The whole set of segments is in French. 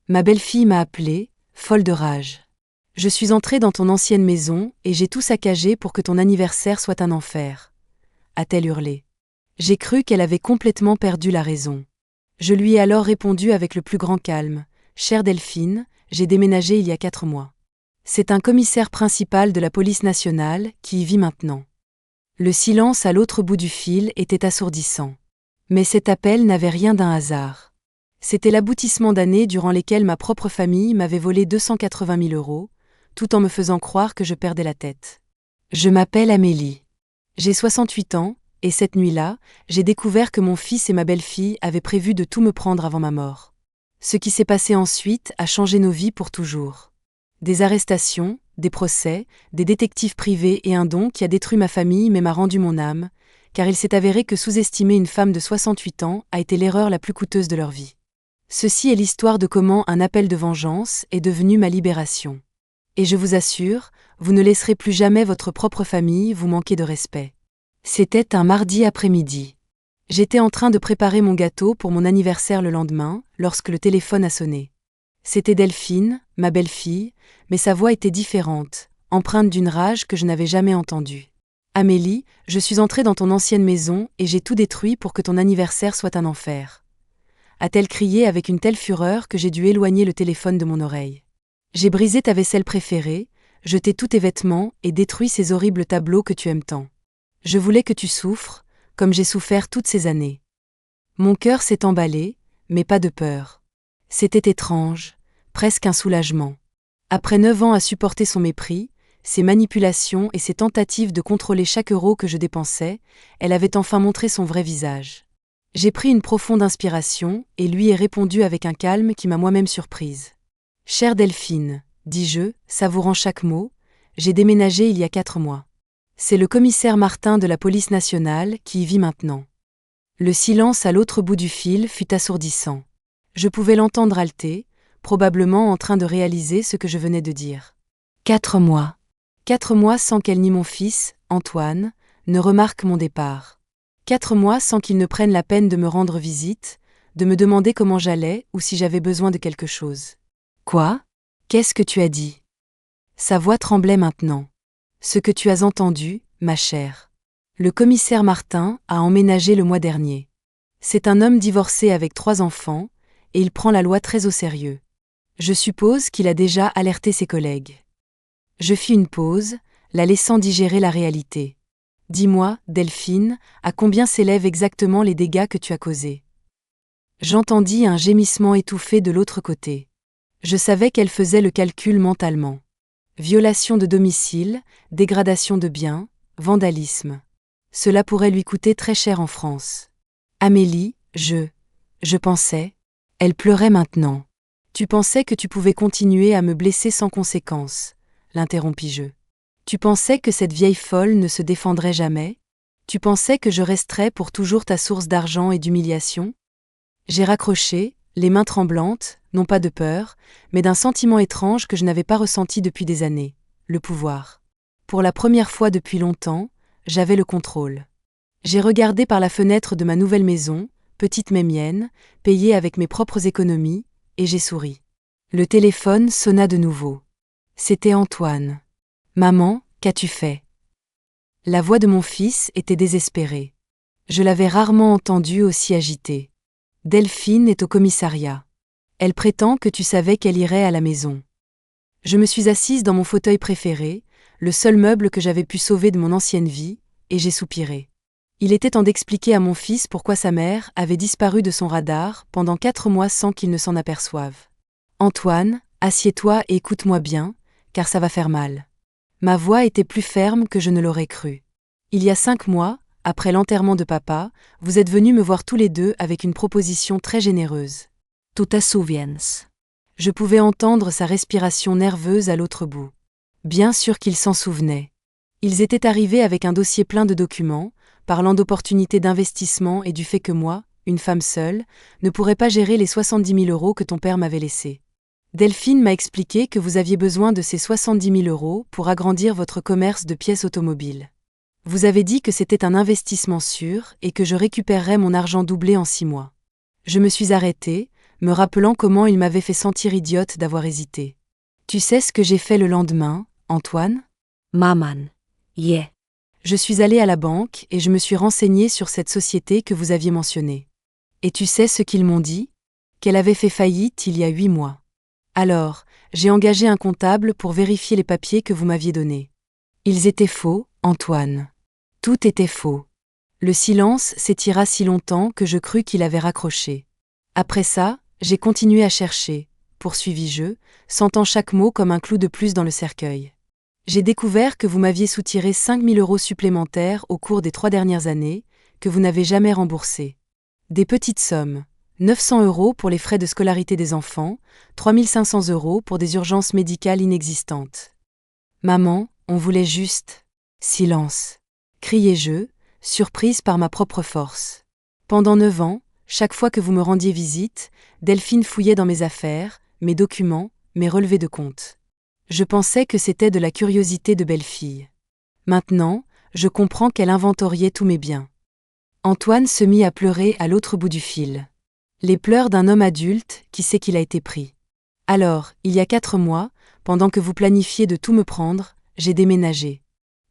Ma belle-fille m'a appelée, folle de rage. Je suis entrée dans ton ancienne maison et j'ai tout saccagé pour que ton anniversaire soit un enfer, a-t-elle hurlé. J'ai cru qu'elle avait complètement perdu la raison. Je lui ai alors répondu avec le plus grand calme. Chère Delphine, j'ai déménagé il y a 4 mois. C'est un commissaire principal de la police nationale qui y vit maintenant. Le silence à l'autre bout du fil était assourdissant. Mais cet appel n'avait rien d'un hasard. C'était l'aboutissement d'années durant lesquelles ma propre famille m'avait volé 280 000 €, tout en me faisant croire que je perdais la tête. Je m'appelle Amélie. J'ai 68 ans, et cette nuit-là, j'ai découvert que mon fils et ma belle-fille avaient prévu de tout me prendre avant ma mort. Ce qui s'est passé ensuite a changé nos vies pour toujours. Des arrestations, des procès, des détectives privés et un don qui a détruit ma famille mais m'a rendu mon âme, car il s'est avéré que sous-estimer une femme de 68 ans a été l'erreur la plus coûteuse de leur vie. Ceci est l'histoire de comment un appel de vengeance est devenu ma libération. Et je vous assure, vous ne laisserez plus jamais votre propre famille vous manquer de respect. C'était un mardi après-midi. J'étais en train de préparer mon gâteau pour mon anniversaire le lendemain, lorsque le téléphone a sonné. C'était Delphine, ma belle-fille, mais sa voix était différente, empreinte d'une rage que je n'avais jamais entendue. Amélie, je suis entrée dans ton ancienne maison et j'ai tout détruit pour que ton anniversaire soit un enfer, a-t-elle crié avec une telle fureur que j'ai dû éloigner le téléphone de mon oreille. J'ai brisé ta vaisselle préférée, jeté tous tes vêtements et détruit ces horribles tableaux que tu aimes tant. Je voulais que tu souffres, comme j'ai souffert toutes ces années. Mon cœur s'est emballé, mais pas de peur. C'était étrange, presque un soulagement. Après 9 ans à supporter son mépris, ses manipulations et ses tentatives de contrôler chaque euro que je dépensais, elle avait enfin montré son vrai visage. J'ai pris une profonde inspiration et lui ai répondu avec un calme qui m'a moi-même surprise. « Chère Delphine, dis-je, savourant chaque mot, j'ai déménagé il y a 4 mois. C'est le commissaire Martin de la police nationale qui y vit maintenant. » Le silence à l'autre bout du fil fut assourdissant. Je pouvais l'entendre halter, probablement en train de réaliser ce que je venais de dire. 4 mois. 4 mois sans qu'elle ni mon fils, Antoine, ne remarquent mon départ. 4 mois sans qu'ils ne prennent la peine de me rendre visite, de me demander comment j'allais ou si j'avais besoin de quelque chose. Quoi ? Qu'est-ce que tu as dit ? Sa voix tremblait maintenant. Ce que tu as entendu, ma chère. Le commissaire Martin a emménagé le mois dernier. C'est un homme divorcé avec 3 enfants, et il prend la loi très au sérieux. Je suppose qu'il a déjà alerté ses collègues. Je fis une pause, la laissant digérer la réalité. Dis-moi, Delphine, à combien s'élèvent exactement les dégâts que tu as causés ? J'entendis un gémissement étouffé de l'autre côté. Je savais qu'elle faisait le calcul mentalement. Violation de domicile, dégradation de biens, vandalisme. Cela pourrait lui coûter très cher en France. Amélie, je pensais. Elle pleurait maintenant. Tu pensais que tu pouvais continuer à me blesser sans conséquence, l'interrompis-je. Tu pensais que cette vieille folle ne se défendrait jamais ? Tu pensais que je resterais pour toujours ta source d'argent et d'humiliation ? J'ai raccroché, les mains tremblantes, non pas de peur, mais d'un sentiment étrange que je n'avais pas ressenti depuis des années, le pouvoir. Pour la première fois depuis longtemps, j'avais le contrôle. J'ai regardé par la fenêtre de ma nouvelle maison, petite mais mienne, payée avec mes propres économies, et j'ai souri. Le téléphone sonna de nouveau. C'était Antoine. « Maman, qu'as-tu fait ?» La voix de mon fils était désespérée. Je l'avais rarement entendue aussi agitée. « Delphine est au commissariat. Elle prétend que tu savais qu'elle irait à la maison. » Je me suis assise dans mon fauteuil préféré, le seul meuble que j'avais pu sauver de mon ancienne vie, et j'ai soupiré. Il était temps d'expliquer à mon fils pourquoi sa mère avait disparu de son radar pendant 4 mois sans qu'il ne s'en aperçoive. « Antoine, assieds-toi et écoute-moi bien, car ça va faire mal. » Ma voix était plus ferme que je ne l'aurais cru. Il y a 5 mois, après l'enterrement de papa, vous êtes venus me voir tous les deux avec une proposition très généreuse. Tu te souviens ? Je pouvais entendre sa respiration nerveuse à l'autre bout. Bien sûr qu'ils s'en souvenaient. Ils étaient arrivés avec un dossier plein de documents, parlant d'opportunités d'investissement et du fait que moi, une femme seule, ne pourrais pas gérer les 70 000 € que ton père m'avait laissés. Delphine m'a expliqué que vous aviez besoin de ces 70 000 € pour agrandir votre commerce de pièces automobiles. Vous avez dit que c'était un investissement sûr et que je récupérerais mon argent doublé en 6 mois. Je me suis arrêtée, me rappelant comment il m'avait fait sentir idiote d'avoir hésité. Tu sais ce que j'ai fait le lendemain, Antoine? Maman. Yeah. Je suis allée à la banque et je me suis renseignée sur cette société que vous aviez mentionnée. Et tu sais ce qu'ils m'ont dit? Qu'elle avait fait faillite il y a 8 mois. Alors, j'ai engagé un comptable pour vérifier les papiers que vous m'aviez donnés. Ils étaient faux, Antoine. Tout était faux. Le silence s'étira si longtemps que je crus qu'il avait raccroché. Après ça, j'ai continué à chercher, poursuivis-je, sentant chaque mot comme un clou de plus dans le cercueil. J'ai découvert que vous m'aviez soutiré 5 000 € supplémentaires au cours des 3 dernières années, que vous n'avez jamais remboursés. Des petites sommes. 900 € pour les frais de scolarité des enfants, 3 500 € pour des urgences médicales inexistantes. Maman, on voulait juste. Silence. Criai-je, surprise par ma propre force. Pendant 9 ans, chaque fois que vous me rendiez visite, Delphine fouillait dans mes affaires, mes documents, mes relevés de compte. Je pensais que c'était de la curiosité de belle-fille. Maintenant, je comprends qu'elle inventoriait tous mes biens. Antoine se mit à pleurer à l'autre bout du fil. Les pleurs d'un homme adulte qui sait qu'il a été pris. Alors, il y a 4 mois, pendant que vous planifiez de tout me prendre, j'ai déménagé.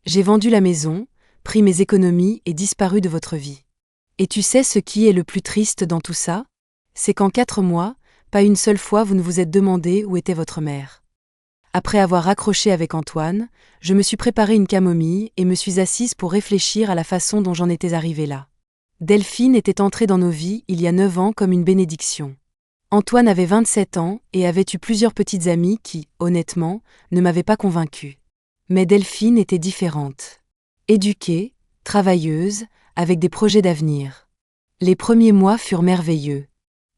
J'ai vendu la maison, pris mes économies et disparu de votre vie. Et tu sais ce qui est le plus triste dans tout ça? C'est qu'en 4 mois, pas une seule fois vous ne vous êtes demandé où était votre mère. Après avoir raccroché avec Antoine, je me suis préparé une camomille et me suis assise pour réfléchir à la façon dont j'en étais arrivée là. Delphine était entrée dans nos vies il y a 9 ans comme une bénédiction. Antoine avait 27 ans et avait eu plusieurs petites amies qui, honnêtement, ne m'avaient pas convaincue. Mais Delphine était différente. Éduquée, travailleuse, avec des projets d'avenir. Les premiers mois furent merveilleux.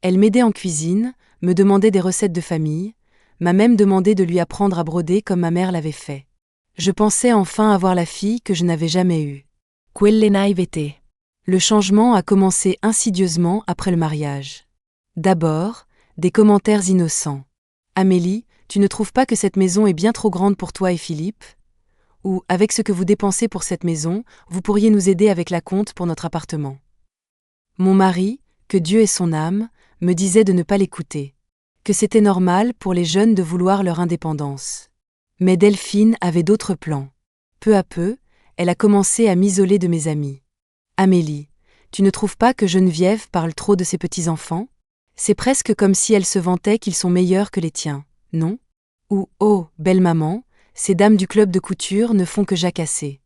Elle m'aidait en cuisine, me demandait des recettes de famille, m'a même demandé de lui apprendre à broder comme ma mère l'avait fait. Je pensais enfin avoir la fille que je n'avais jamais eue. Quelle naïveté. Le changement a commencé insidieusement après le mariage. D'abord, des commentaires innocents. Amélie, tu ne trouves pas que cette maison est bien trop grande pour toi et Philippe? Ou, avec ce que vous dépensez pour cette maison, vous pourriez nous aider avec la compte pour notre appartement. Mon mari, que Dieu ait son âme, me disait de ne pas l'écouter. Que c'était normal pour les jeunes de vouloir leur indépendance. Mais Delphine avait d'autres plans. Peu à peu, elle a commencé à m'isoler de mes amis. Amélie, tu ne trouves pas que Geneviève parle trop de ses petits-enfants? C'est presque comme si elle se vantait qu'ils sont meilleurs que les tiens, non? Ou, oh, belle maman, ces dames du club de couture ne font que jacasser.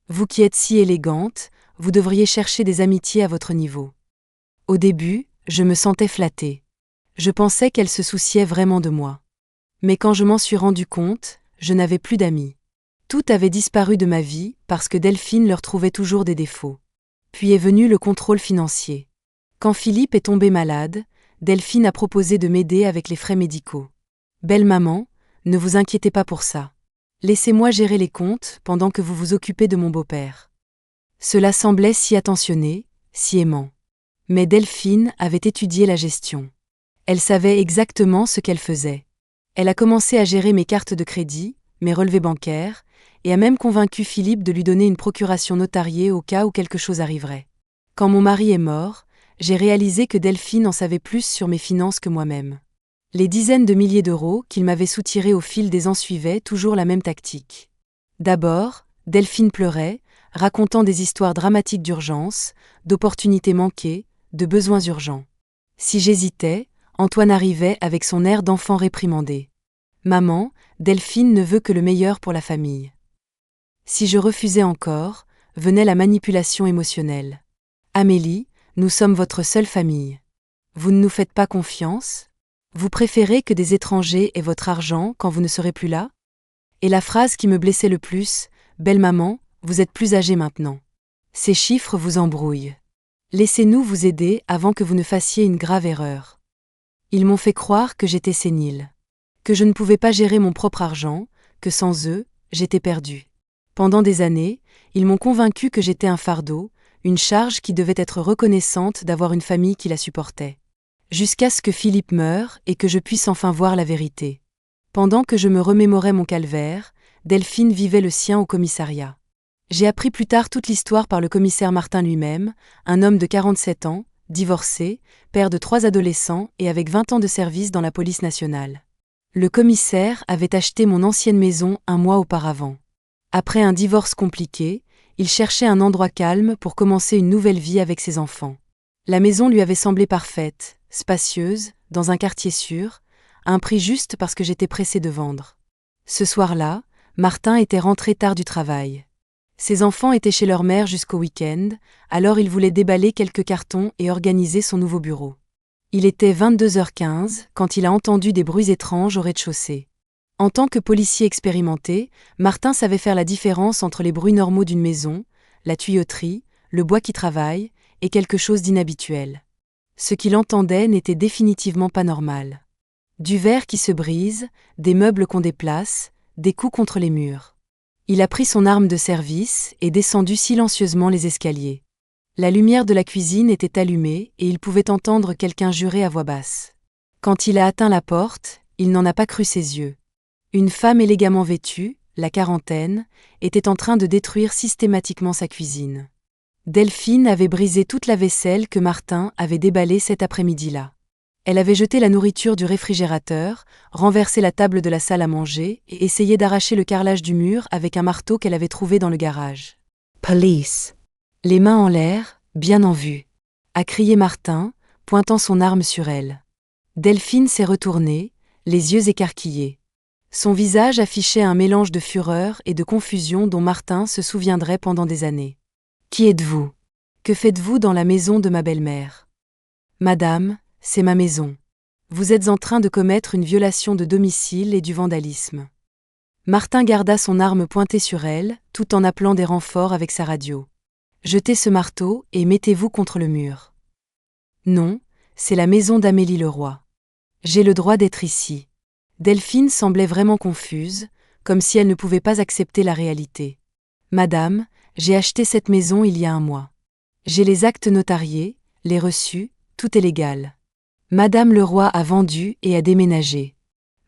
Vous qui êtes si élégante, vous devriez chercher des amitiés à votre niveau. Au début, je me sentais flattée. Je pensais qu'elle se souciait vraiment de moi. Mais quand je m'en suis rendu compte, je n'avais plus d'amis. Tout avait disparu de ma vie parce que Delphine leur trouvait toujours des défauts. Puis est venu le contrôle financier. Quand Philippe est tombé malade, Delphine a proposé de m'aider avec les frais médicaux. Belle maman, ne vous inquiétez pas pour ça. Laissez-moi gérer les comptes pendant que vous vous occupez de mon beau-père. Cela semblait si attentionné, si aimant. Mais Delphine avait étudié la gestion. Elle savait exactement ce qu'elle faisait. Elle a commencé à gérer mes cartes de crédit, mes relevés bancaires, et a même convaincu Philippe de lui donner une procuration notariée au cas où quelque chose arriverait. Quand mon mari est mort, j'ai réalisé que Delphine en savait plus sur mes finances que moi-même. Les dizaines de milliers d'euros qu'il m'avait soutirés au fil des ans suivaient toujours la même tactique. D'abord, Delphine pleurait, racontant des histoires dramatiques d'urgence, d'opportunités manquées, de besoins urgents. Si j'hésitais, Antoine arrivait avec son air d'enfant réprimandé. Maman, Delphine ne veut que le meilleur pour la famille. Si je refusais encore, venait la manipulation émotionnelle. Amélie, nous sommes votre seule famille. Vous ne nous faites pas confiance? Vous préférez que des étrangers aient votre argent quand vous ne serez plus là? Et la phrase qui me blessait le plus, belle maman, vous êtes plus âgée maintenant. Ces chiffres vous embrouillent. Laissez-nous vous aider avant que vous ne fassiez une grave erreur. Ils m'ont fait croire que j'étais sénile. Que je ne pouvais pas gérer mon propre argent, que sans eux, j'étais perdue. Pendant des années, ils m'ont convaincu que j'étais un fardeau, une charge qui devait être reconnaissante d'avoir une famille qui la supportait. Jusqu'à ce que Philippe meure et que je puisse enfin voir la vérité. Pendant que je me remémorais mon calvaire, Delphine vivait le sien au commissariat. J'ai appris plus tard toute l'histoire par le commissaire Martin lui-même, un homme de 47 ans, divorcé, père de 3 adolescents et avec 20 ans de service dans la police nationale. Le commissaire avait acheté mon ancienne maison 1 mois auparavant. Après un divorce compliqué, il cherchait un endroit calme pour commencer une nouvelle vie avec ses enfants. La maison lui avait semblé parfaite, spacieuse, dans un quartier sûr, à un prix juste parce que j'étais pressée de vendre. Ce soir-là, Martin était rentré tard du travail. Ses enfants étaient chez leur mère jusqu'au week-end, alors il voulait déballer quelques cartons et organiser son nouveau bureau. Il était 22h15 quand il a entendu des bruits étranges au rez-de-chaussée. En tant que policier expérimenté, Martin savait faire la différence entre les bruits normaux d'une maison, la tuyauterie, le bois qui travaille, et quelque chose d'inhabituel. Ce qu'il entendait n'était définitivement pas normal. Du verre qui se brise, des meubles qu'on déplace, des coups contre les murs. Il a pris son arme de service et descendu silencieusement les escaliers. La lumière de la cuisine était allumée et il pouvait entendre quelqu'un jurer à voix basse. Quand il a atteint la porte, il n'en a pas cru ses yeux. Une femme élégamment vêtue, la quarantaine, était en train de détruire systématiquement sa cuisine. Delphine avait brisé toute la vaisselle que Martin avait déballée cet après-midi-là. Elle avait jeté la nourriture du réfrigérateur, renversé la table de la salle à manger et essayé d'arracher le carrelage du mur avec un marteau qu'elle avait trouvé dans le garage. « Police !» Les mains en l'air, bien en vue, a crié Martin, pointant son arme sur elle. Delphine s'est retournée, les yeux écarquillés. Son visage affichait un mélange de fureur et de confusion dont Martin se souviendrait pendant des années. « Qui êtes-vous ? Que faites-vous dans la maison de ma belle-mère ? » « Madame, c'est ma maison. Vous êtes en train de commettre une violation de domicile et du vandalisme. » Martin garda son arme pointée sur elle, tout en appelant des renforts avec sa radio. « Jetez ce marteau et mettez-vous contre le mur. »« Non, c'est la maison d'Amélie Leroy. J'ai le droit d'être ici. » Delphine semblait vraiment confuse, comme si elle ne pouvait pas accepter la réalité. « Madame, j'ai acheté cette maison il y a 1 mois. J'ai les actes notariés, les reçus, tout est légal. Madame Leroy a vendu et a déménagé. »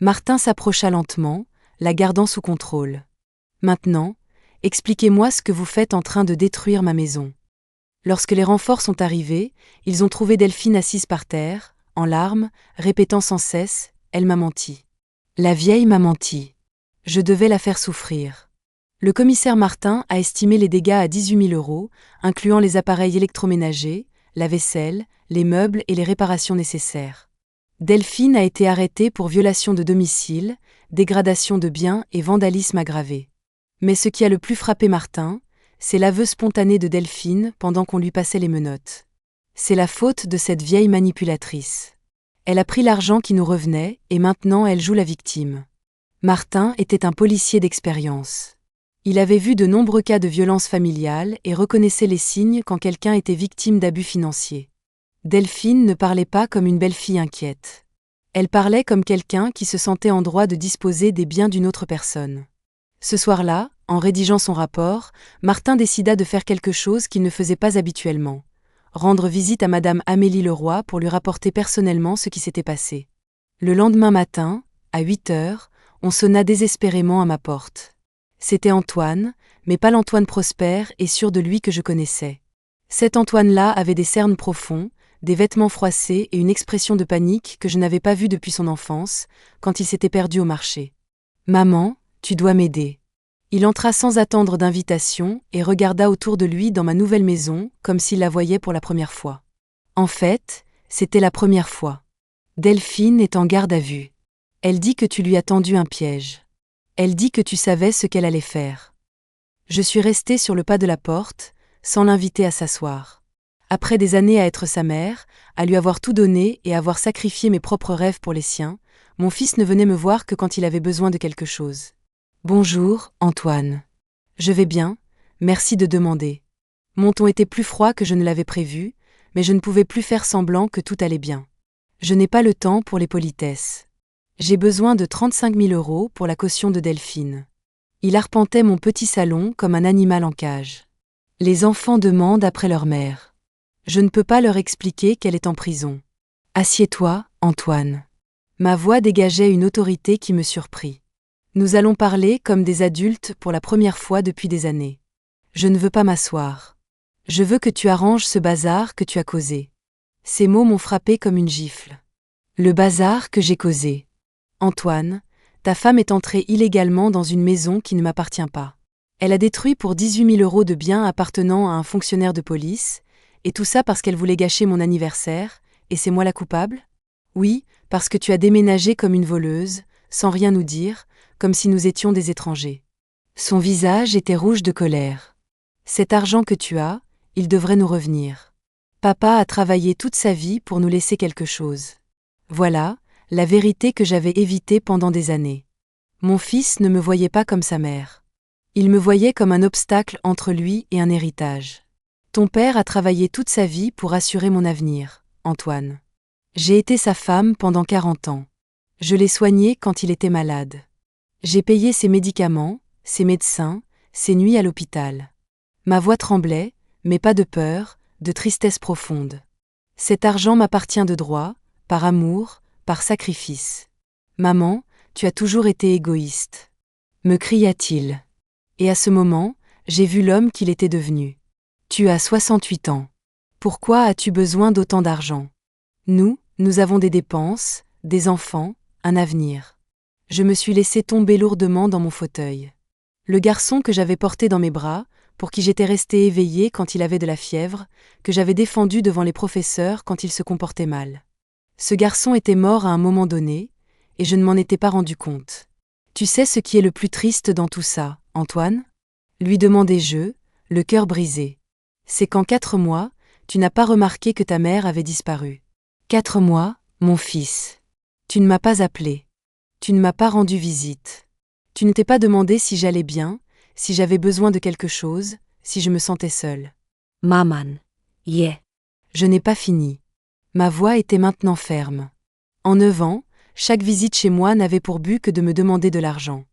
Martin s'approcha lentement, la gardant sous contrôle. « Maintenant, expliquez-moi ce que vous faites en train de détruire ma maison. » Lorsque les renforts sont arrivés, ils ont trouvé Delphine assise par terre, en larmes, répétant sans cesse « Elle m'a menti. La vieille m'a menti. Je devais la faire souffrir. » Le commissaire Martin a estimé les dégâts à 18 000 €, incluant les appareils électroménagers, la vaisselle, les meubles et les réparations nécessaires. Delphine a été arrêtée pour violation de domicile, dégradation de biens et vandalisme aggravé. Mais ce qui a le plus frappé Martin, c'est l'aveu spontané de Delphine pendant qu'on lui passait les menottes. C'est la faute de cette vieille manipulatrice. Elle a pris l'argent qui nous revenait et maintenant elle joue la victime. Martin était un policier d'expérience. Il avait vu de nombreux cas de violence familiale et reconnaissait les signes quand quelqu'un était victime d'abus financiers. Delphine ne parlait pas comme une belle-fille inquiète. Elle parlait comme quelqu'un qui se sentait en droit de disposer des biens d'une autre personne. Ce soir-là, en rédigeant son rapport, Martin décida de faire quelque chose qu'il ne faisait pas habituellement. Rendre visite à Madame Amélie Leroy pour lui rapporter personnellement ce qui s'était passé. Le lendemain matin, à 8 heures, on sonna désespérément à ma porte. C'était Antoine, mais pas l'Antoine prospère et sûr de lui que je connaissais. Cet Antoine-là avait des cernes profonds, des vêtements froissés et une expression de panique que je n'avais pas vue depuis son enfance, quand il s'était perdu au marché. « Maman, tu dois m'aider. » Il entra sans attendre d'invitation et regarda autour de lui dans ma nouvelle maison comme s'il la voyait pour la première fois. En fait, c'était la première fois. Delphine est en garde à vue. Elle dit que tu lui as tendu un piège. Elle dit que tu savais ce qu'elle allait faire. Je suis restée sur le pas de la porte, sans l'inviter à s'asseoir. Après des années à être sa mère, à lui avoir tout donné et avoir sacrifié mes propres rêves pour les siens, mon fils ne venait me voir que quand il avait besoin de quelque chose. « Bonjour, Antoine. Je vais bien, merci de demander. » Mon ton était plus froid que je ne l'avais prévu, mais je ne pouvais plus faire semblant que tout allait bien. Je n'ai pas le temps pour les politesses. J'ai besoin de 35 000 € pour la caution de Delphine. Il arpentait mon petit salon comme un animal en cage. Les enfants demandent après leur mère. Je ne peux pas leur expliquer qu'elle est en prison. Assieds-toi, Antoine. Ma voix dégageait une autorité qui me surprit. Nous allons parler comme des adultes pour la première fois depuis des années. Je ne veux pas m'asseoir. Je veux que tu arranges ce bazar que tu as causé. Ces mots m'ont frappé comme une gifle. Le bazar que j'ai causé. Antoine, ta femme est entrée illégalement dans une maison qui ne m'appartient pas. Elle a détruit pour 18 000 € de biens appartenant à un fonctionnaire de police, et tout ça parce qu'elle voulait gâcher mon anniversaire, et c'est moi la coupable? Oui, parce que tu as déménagé comme une voleuse, sans rien nous dire, comme si nous étions des étrangers. Son visage était rouge de colère. Cet argent que tu as, il devrait nous revenir. Papa a travaillé toute sa vie pour nous laisser quelque chose. Voilà, la vérité que j'avais évitée pendant des années. Mon fils ne me voyait pas comme sa mère. Il me voyait comme un obstacle entre lui et un héritage. Ton père a travaillé toute sa vie pour assurer mon avenir, Antoine. J'ai été sa femme pendant 40 ans. Je l'ai soigné quand il était malade. J'ai payé ses médicaments, ses médecins, ses nuits à l'hôpital. Ma voix tremblait, mais pas de peur, de tristesse profonde. Cet argent m'appartient de droit, par amour, par sacrifice. Maman, tu as toujours été égoïste. Me cria-t-il. Et à ce moment, j'ai vu l'homme qu'il était devenu. Tu as 68 ans. Pourquoi as-tu besoin d'autant d'argent? Nous avons des dépenses, des enfants, un avenir. Je me suis laissé tomber lourdement dans mon fauteuil. Le garçon que j'avais porté dans mes bras, pour qui j'étais resté éveillé quand il avait de la fièvre, que j'avais défendu devant les professeurs quand il se comportait mal. Ce garçon était mort à un moment donné, et je ne m'en étais pas rendu compte. Tu sais ce qui est le plus triste dans tout ça, Antoine? Lui demandai-je, le cœur brisé. C'est qu'en 4 mois, tu n'as pas remarqué que ta mère avait disparu. 4 mois, mon fils. Tu ne m'as pas appelé. Tu ne m'as pas rendu visite. Tu ne t'es pas demandé si j'allais bien, si j'avais besoin de quelque chose, si je me sentais seule. Maman, yeah. Je n'ai pas fini. Ma voix était maintenant ferme. En 9 ans, chaque visite chez moi n'avait pour but que de me demander de l'argent.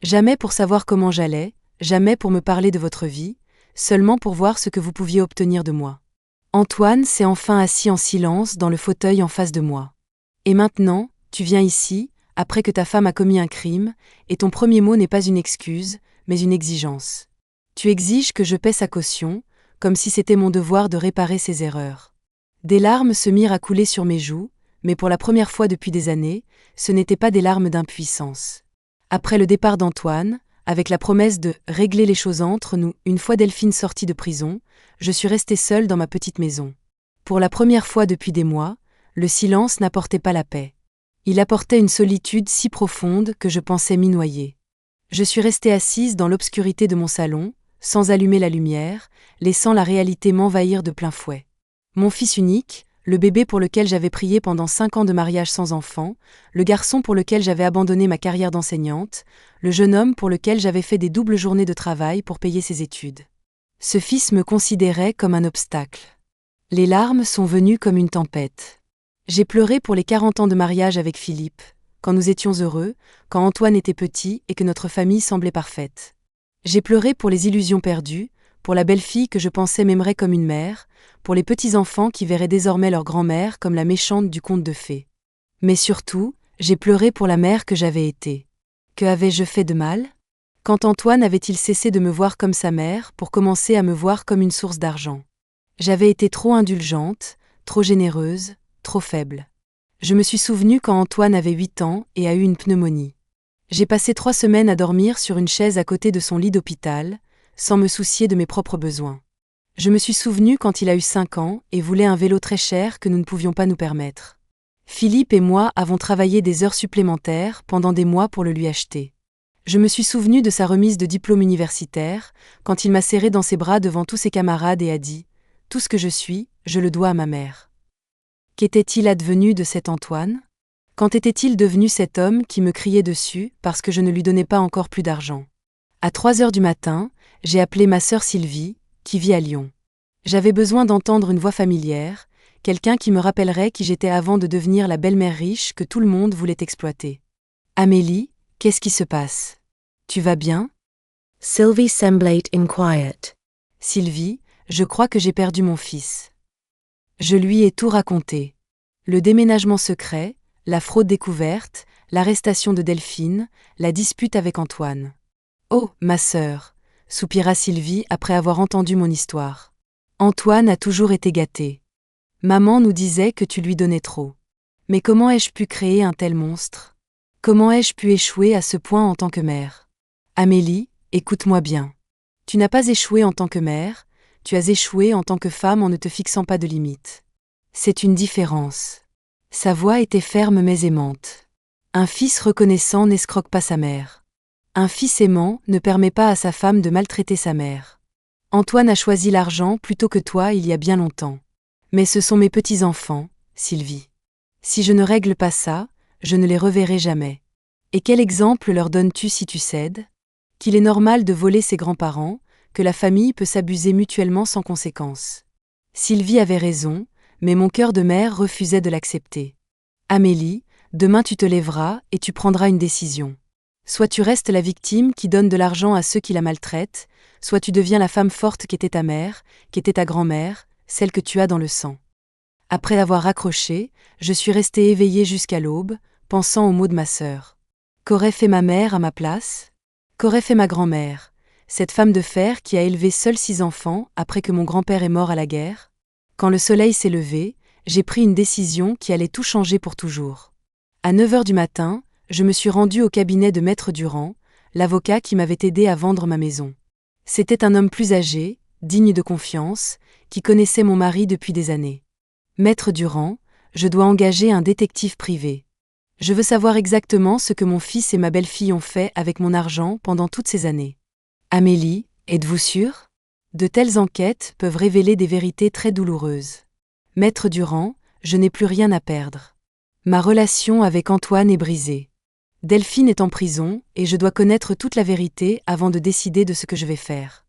Jamais pour savoir comment j'allais, jamais pour me parler de votre vie, seulement pour voir ce que vous pouviez obtenir de moi. Antoine s'est enfin assis en silence dans le fauteuil en face de moi. Et maintenant, tu viens ici, après que ta femme a commis un crime, et ton premier mot n'est pas une excuse, mais une exigence. Tu exiges que je paie sa caution, comme si c'était mon devoir de réparer ses erreurs. Des larmes se mirent à couler sur mes joues, mais pour la première fois depuis des années, ce n'étaient pas des larmes d'impuissance. Après le départ d'Antoine, avec la promesse de « régler les choses entre nous » une fois Delphine sortie de prison, je suis restée seule dans ma petite maison. Pour la première fois depuis des mois, le silence n'apportait pas la paix. Il apportait une solitude si profonde que je pensais m'y noyer. Je suis restée assise dans l'obscurité de mon salon, sans allumer la lumière, laissant la réalité m'envahir de plein fouet. Mon fils unique, le bébé pour lequel j'avais prié pendant 5 ans de mariage sans enfant, le garçon pour lequel j'avais abandonné ma carrière d'enseignante, le jeune homme pour lequel j'avais fait des doubles journées de travail pour payer ses études. Ce fils me considérait comme un obstacle. Les larmes sont venues comme une tempête. J'ai pleuré pour les 40 ans de mariage avec Philippe, quand nous étions heureux, quand Antoine était petit et que notre famille semblait parfaite. J'ai pleuré pour les illusions perdues, pour la belle-fille que je pensais m'aimerait comme une mère, pour les petits-enfants qui verraient désormais leur grand-mère comme la méchante du conte de fées. Mais surtout, j'ai pleuré pour la mère que j'avais été. Que avais-je fait de mal? Quand Antoine avait-il cessé de me voir comme sa mère pour commencer à me voir comme une source d'argent? J'avais été trop indulgente, trop généreuse, trop faible. Je me suis souvenue quand Antoine avait 8 ans et a eu une pneumonie. J'ai passé 3 semaines à dormir sur une chaise à côté de son lit d'hôpital, sans me soucier de mes propres besoins. Je me suis souvenue quand il a eu 5 ans et voulait un vélo très cher que nous ne pouvions pas nous permettre. Philippe et moi avons travaillé des heures supplémentaires pendant des mois pour le lui acheter. Je me suis souvenue de sa remise de diplôme universitaire, quand il m'a serré dans ses bras devant tous ses camarades et a dit « Tout ce que je suis, je le dois à ma mère ». Qu'était-il advenu de cet Antoine? Quand était-il devenu cet homme qui me criait dessus parce que je ne lui donnais pas encore plus d'argent? À 3 heures du matin, j'ai appelé ma sœur Sylvie, qui vit à Lyon. J'avais besoin d'entendre une voix familière, quelqu'un qui me rappellerait qui j'étais avant de devenir la belle-mère riche que tout le monde voulait exploiter. Amélie, qu'est-ce qui se passe? Tu vas bien? Sylvie semblait inquiet. Sylvie, je crois que j'ai perdu mon fils. Je lui ai tout raconté. Le déménagement secret, la fraude découverte, l'arrestation de Delphine, la dispute avec Antoine. Oh, ma sœur, soupira Sylvie après avoir entendu mon histoire. Antoine a toujours été gâté. Maman nous disait que tu lui donnais trop. Mais comment ai-je pu créer un tel monstre? Comment ai-je pu échouer à ce point en tant que mère? Amélie, écoute-moi bien. Tu n'as pas échoué en tant que mère, tu as échoué en tant que femme en ne te fixant pas de limites. C'est une différence. Sa voix était ferme mais aimante. Un fils reconnaissant n'escroque pas sa mère. Un fils aimant ne permet pas à sa femme de maltraiter sa mère. Antoine a choisi l'argent plutôt que toi il y a bien longtemps. Mais ce sont mes petits-enfants, Sylvie. Si je ne règle pas ça, je ne les reverrai jamais. Et quel exemple leur donnes-tu si tu cèdes? Qu'il est normal de voler ses grands-parents, que la famille peut s'abuser mutuellement sans conséquence. Sylvie avait raison, mais mon cœur de mère refusait de l'accepter. Amélie, demain tu te lèveras et tu prendras une décision. Soit tu restes la victime qui donne de l'argent à ceux qui la maltraitent, soit tu deviens la femme forte qu'était ta mère, qu'était ta grand-mère, celle que tu as dans le sang. Après avoir raccroché, je suis restée éveillée jusqu'à l'aube, pensant aux mots de ma sœur. Qu'aurait fait ma mère à ma place? Qu'aurait fait ma grand-mère, cette femme de fer qui a élevé seule 6 enfants après que mon grand-père est mort à la guerre? Quand le soleil s'est levé, j'ai pris une décision qui allait tout changer pour toujours. À 9 heures du matin, je me suis rendue au cabinet de Maître Durand, l'avocat qui m'avait aidé à vendre ma maison. C'était un homme plus âgé, digne de confiance, qui connaissait mon mari depuis des années. Maître Durand, je dois engager un détective privé. Je veux savoir exactement ce que mon fils et ma belle-fille ont fait avec mon argent pendant toutes ces années. Amélie, êtes-vous sûre? De telles enquêtes peuvent révéler des vérités très douloureuses. Maître Durand, je n'ai plus rien à perdre. Ma relation avec Antoine est brisée. Delphine est en prison et je dois connaître toute la vérité avant de décider de ce que je vais faire.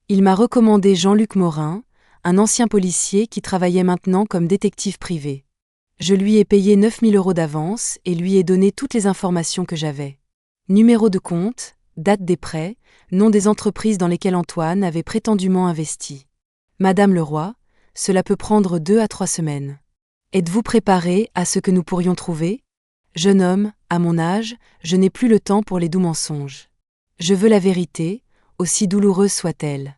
Il m'a recommandé Jean-Luc Morin, un ancien policier qui travaillait maintenant comme détective privé. Je lui ai payé 9 000 € d'avance et lui ai donné toutes les informations que j'avais. Numéro de compte, date des prêts, nom des entreprises dans lesquelles Antoine avait prétendument investi. Madame Leroy, cela peut prendre 2 à 3 semaines. Êtes-vous préparée à ce que nous pourrions trouver? Jeune homme, à mon âge, je n'ai plus le temps pour les doux mensonges. Je veux la vérité, aussi douloureuse soit-elle.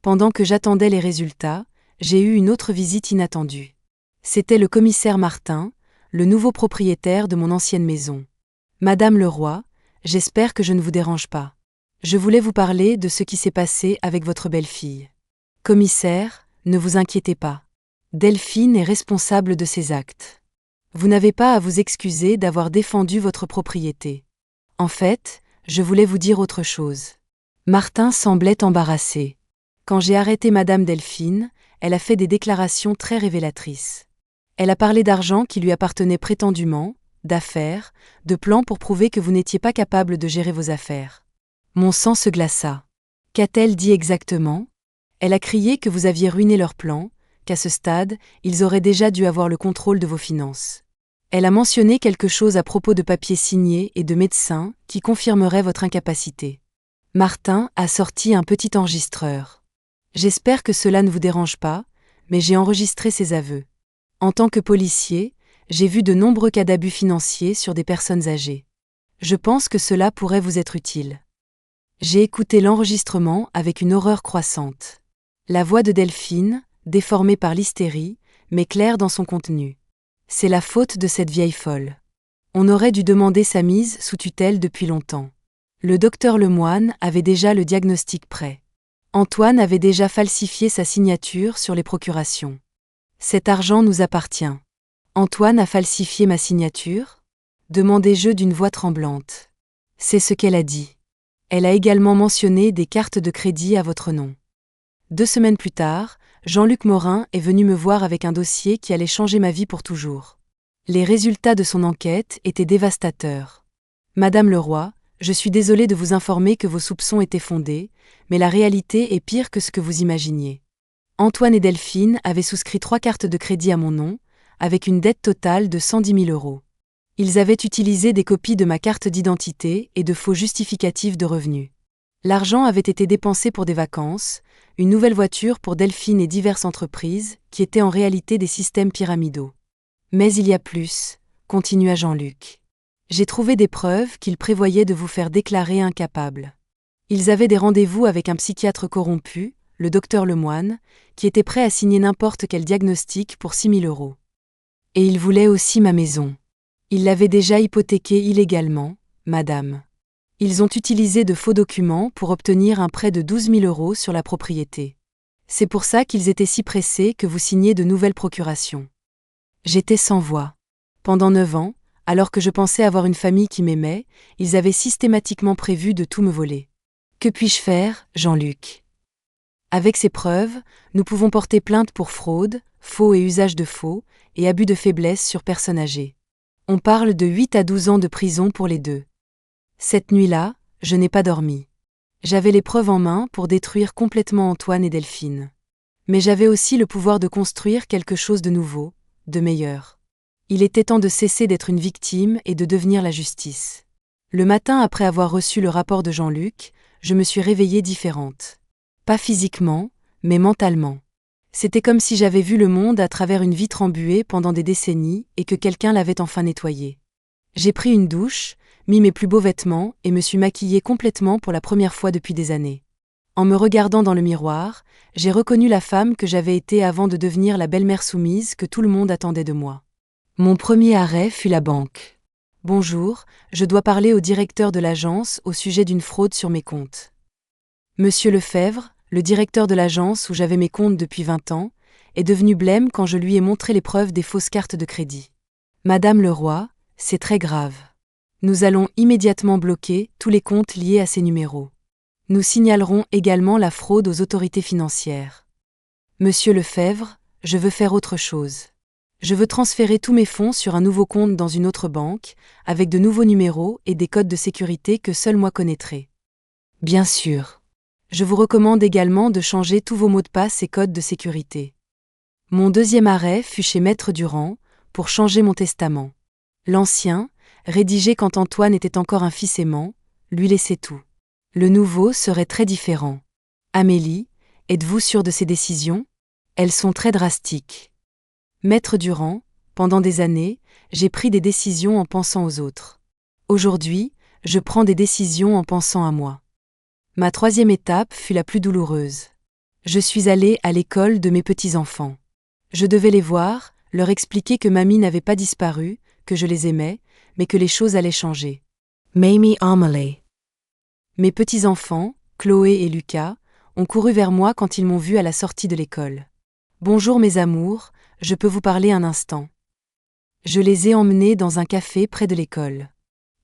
Pendant que j'attendais les résultats, j'ai eu une autre visite inattendue. C'était le commissaire Martin, le nouveau propriétaire de mon ancienne maison. Madame Leroy, j'espère que je ne vous dérange pas. Je voulais vous parler de ce qui s'est passé avec votre belle-fille. Commissaire, ne vous inquiétez pas. Delphine est responsable de ses actes. Vous n'avez pas à vous excuser d'avoir défendu votre propriété. En fait, je voulais vous dire autre chose. Martin semblait embarrassé. Quand j'ai arrêté Madame Delphine, elle a fait des déclarations très révélatrices. Elle a parlé d'argent qui lui appartenait prétendument, d'affaires, de plans pour prouver que vous n'étiez pas capable de gérer vos affaires. Mon sang se glaça. Qu'a-t-elle dit exactement? Elle a crié que vous aviez ruiné leurs plans, qu'à ce stade, ils auraient déjà dû avoir le contrôle de vos finances. Elle a mentionné quelque chose à propos de papiers signés et de médecins qui confirmeraient votre incapacité. Martin a sorti un petit enregistreur. J'espère que cela ne vous dérange pas, mais j'ai enregistré ses aveux. En tant que policier, j'ai vu de nombreux cas d'abus financiers sur des personnes âgées. Je pense que cela pourrait vous être utile. J'ai écouté l'enregistrement avec une horreur croissante. La voix de Delphine, déformée par l'hystérie, mais claire dans son contenu. C'est la faute de cette vieille folle. On aurait dû demander sa mise sous tutelle depuis longtemps. Le docteur Lemoine avait déjà le diagnostic prêt. Antoine avait déjà falsifié sa signature sur les procurations. Cet argent nous appartient. Antoine a falsifié ma signature? Demandai-je d'une voix tremblante. C'est ce qu'elle a dit. Elle a également mentionné des cartes de crédit à votre nom. 2 semaines plus tard, Jean-Luc Morin est venu me voir avec un dossier qui allait changer ma vie pour toujours. Les résultats de son enquête étaient dévastateurs. Madame Leroy, je suis désolée de vous informer que vos soupçons étaient fondés, mais la réalité est pire que ce que vous imaginiez. Antoine et Delphine avaient souscrit 3 cartes de crédit à mon nom, avec une dette totale de 110 000 €. Ils avaient utilisé des copies de ma carte d'identité et de faux justificatifs de revenus. L'argent avait été dépensé pour des vacances, une nouvelle voiture pour Delphine et diverses entreprises, qui étaient en réalité des systèmes pyramidaux. Mais il y a plus, continua Jean-Luc. J'ai trouvé des preuves qu'ils prévoyaient de vous faire déclarer incapable. Ils avaient des rendez-vous avec un psychiatre corrompu, le docteur Lemoine, qui était prêt à signer n'importe quel diagnostic pour 6 000 €. Et il voulait aussi ma maison. Il l'avait déjà hypothéquée illégalement, madame. Ils ont utilisé de faux documents pour obtenir un prêt de 12 000 € sur la propriété. C'est pour ça qu'ils étaient si pressés que vous signiez de nouvelles procurations. J'étais sans voix. Pendant 9 ans, alors que je pensais avoir une famille qui m'aimait, ils avaient systématiquement prévu de tout me voler. Que puis-je faire, Jean-Luc ? Avec ces preuves, nous pouvons porter plainte pour fraude, faux et usage de faux, et abus de faiblesse sur personne âgée. On parle de 8 à 12 ans de prison pour les deux. Cette nuit-là, je n'ai pas dormi. J'avais les preuves en main pour détruire complètement Antoine et Delphine. Mais j'avais aussi le pouvoir de construire quelque chose de nouveau, de meilleur. Il était temps de cesser d'être une victime et de devenir la justice. Le matin après avoir reçu le rapport de Jean-Luc, je me suis réveillée différente. Pas physiquement, mais mentalement. C'était comme si j'avais vu le monde à travers une vitre embuée pendant des décennies et que quelqu'un l'avait enfin nettoyé. J'ai pris une douche, mis mes plus beaux vêtements et me suis maquillée complètement pour la première fois depuis des années. En me regardant dans le miroir, j'ai reconnu la femme que j'avais été avant de devenir la belle-mère soumise que tout le monde attendait de moi. Mon premier arrêt fut la banque. « Bonjour, je dois parler au directeur de l'agence au sujet d'une fraude sur mes comptes. » Monsieur Lefebvre, le directeur de l'agence où j'avais mes comptes depuis 20 ans, est devenu blême quand je lui ai montré les preuves des fausses cartes de crédit. « Madame Leroy, c'est très grave. Nous allons immédiatement bloquer tous les comptes liés à ces numéros. Nous signalerons également la fraude aux autorités financières. Monsieur Lefebvre, je veux faire autre chose. Je veux transférer tous mes fonds sur un nouveau compte dans une autre banque, avec de nouveaux numéros et des codes de sécurité que seul moi connaîtrai. Bien sûr. Je vous recommande également de changer tous vos mots de passe et codes de sécurité. Mon deuxième arrêt fut chez Maître Durand, pour changer mon testament. L'ancien, rédigé quand Antoine était encore un fils aimant, lui laissait tout. Le nouveau serait très différent. Amélie, êtes-vous sûre de ces décisions ? Elles sont très drastiques. Maître Durand, pendant des années, j'ai pris des décisions en pensant aux autres. Aujourd'hui, je prends des décisions en pensant à moi. Ma troisième étape fut la plus douloureuse. Je suis allée à l'école de mes petits-enfants. Je devais les voir, leur expliquer que mamie n'avait pas disparu, que je les aimais, mais que les choses allaient changer. Mamie Amelie. Mes petits-enfants, Chloé et Lucas, ont couru vers moi quand ils m'ont vue à la sortie de l'école. « Bonjour mes amours, je peux vous parler un instant. » Je les ai emmenés dans un café près de l'école.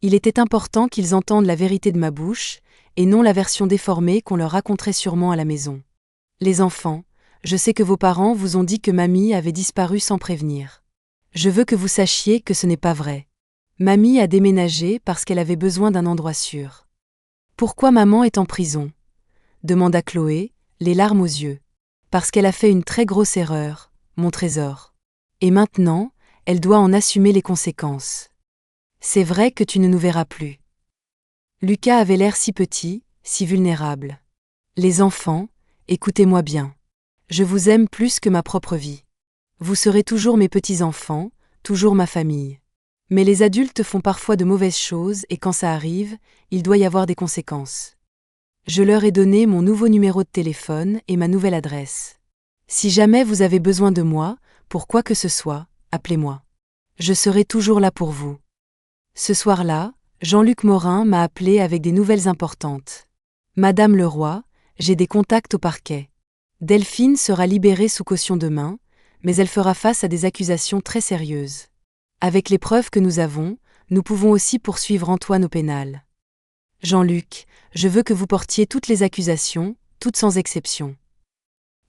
Il était important qu'ils entendent la vérité de ma bouche, et non la version déformée qu'on leur raconterait sûrement à la maison. Les enfants, je sais que vos parents vous ont dit que mamie avait disparu sans prévenir. Je veux que vous sachiez que ce n'est pas vrai. Mamie a déménagé parce qu'elle avait besoin d'un endroit sûr. Pourquoi maman est en prison ? Demanda Chloé, les larmes aux yeux. Parce qu'elle a fait une très grosse erreur, mon trésor. Et maintenant, elle doit en assumer les conséquences. C'est vrai que tu ne nous verras plus. Lucas avait l'air si petit, si vulnérable. Les enfants, écoutez-moi bien. Je vous aime plus que ma propre vie. Vous serez toujours mes petits-enfants, toujours ma famille. Mais les adultes font parfois de mauvaises choses et quand ça arrive, il doit y avoir des conséquences. Je leur ai donné mon nouveau numéro de téléphone et ma nouvelle adresse. Si jamais vous avez besoin de moi, pour quoi que ce soit, appelez-moi. Je serai toujours là pour vous. Ce soir-là, Jean-Luc Morin m'a appelé avec des nouvelles importantes. Madame Leroy, j'ai des contacts au parquet. Delphine sera libérée sous caution demain, mais elle fera face à des accusations très sérieuses. Avec les preuves que nous avons, nous pouvons aussi poursuivre Antoine au pénal. Jean-Luc, je veux que vous portiez toutes les accusations, toutes sans exception.